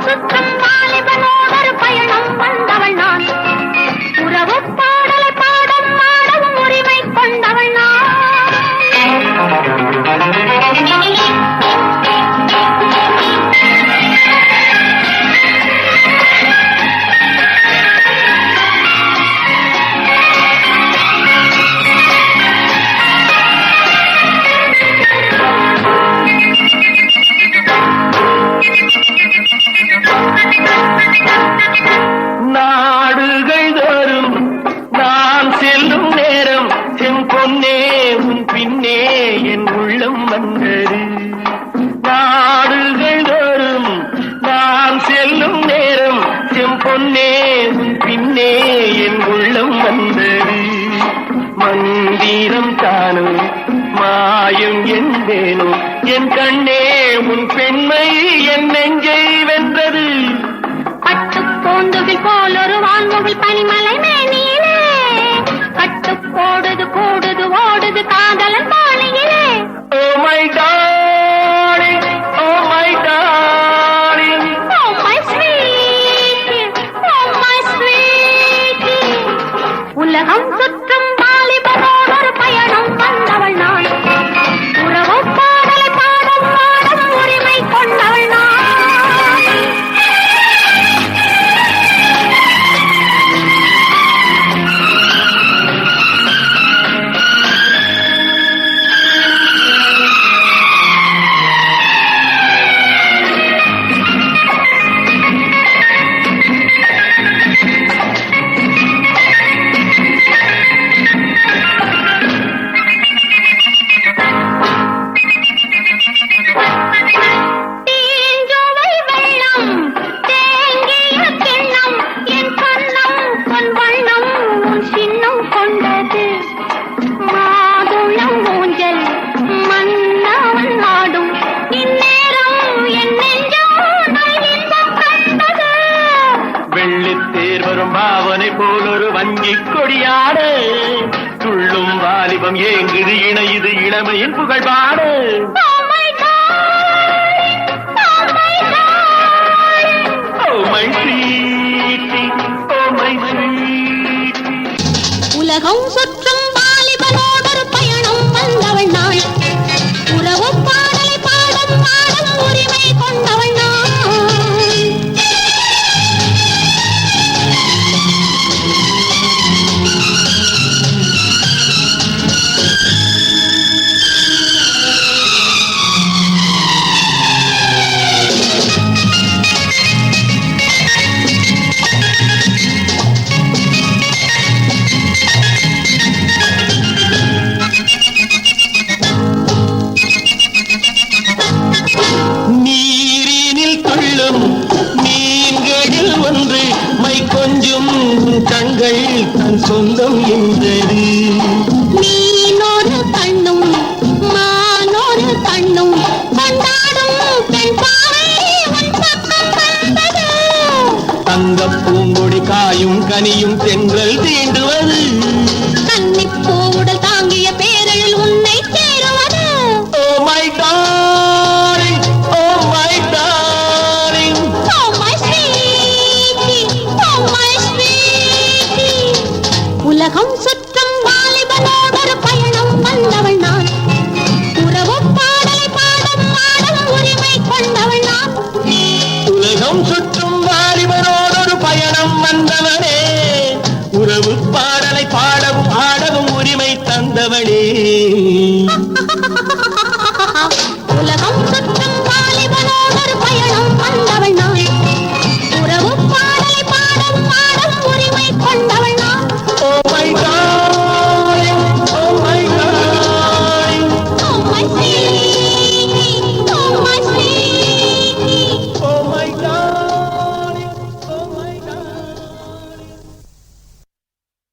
சுற்றும் வாலிபனோடொரு பயணம் வந்தவள் நான். உறவு பாடலை பாடும் ஆடவும் உரிமை கொண்டவள் நான். நாடுகள் தோறும் நாம் செல்லும் நேரம் செம்பொன்னே உன் பின்னே என் உள்ளம் வந்தது. நாடுகள் தோறும் நாம் செல்லும் நேரம் செம்பொன்னே உன் பின்னே என் உள்ளம் வந்தது. மந்திரம் தானும் மாயம் என்பேனோ என் கண்ணே உன் பெண்மை என் நெஞ்சை வென்றது. பட்டுப்போந்துகள் போல் ஒரு வான்முகில் பனிமலை மேனியிலே கட்டு போடுது கூடுது ஓடுது காதலன் பாலையிலே. Oh my darling, oh my darling, Oh my sweet, oh my sweet. உலகம் சுற்றும் வாலிபனோடொரு பயணம் வந்தவள் நான். உறவு பாடலை பாடும் ஆடும் உரிமை கொண்டவள் நான். தீஞ்சுவை வெள்ளம் தேங்கிய கிண்ணம் என் கண்ணம் பொன் வண்ணம் உன் சின்னம் கொண்டது. மாதுளம் ஊஞ்சல் மன்னவன் ஆடும் இந்நேரம் என் நெஞ்சம் இன்பம் கண்டது. வெள்ளித்தேர் வரும் பாவனை போல் ஒரு வஞ்சிக் கொடியாடு. துள்ளும் வாலிபம் ஏங்குது இணையுது இளமையின் புகழ் பாடு. Oh my darling, oh my darling. Oh my sweetie, oh my sweetie. உலகம் சுற்றும் வாலிபனோடொரு பயணம் வந்தவள் நாள். உறவு பாடலை பாடும் ஆடும் உரிமை கொண்டவள் நாள். நீரினில் துள்ளும் மீன்களில் ஒன்று மை கொஞ்சும் கண்கள் தன் சொந்தம் என்றது. மீனொரு கண்ணும் மானொரு கண்ணும் கொண்டாடும் பெண் பாவை உன் பக்கம் வந்தது. தங்கப் பூங்கொடி காயும் கனியும் தென்றல் தீண்டுவது. கன்னிப்பூவுடல் தாங்கிய பேரழில் உன்னை சேருவது. Oh my darling, oh my darling. Oh my sweetie, oh my sweetie. உலகம் சுற்றும்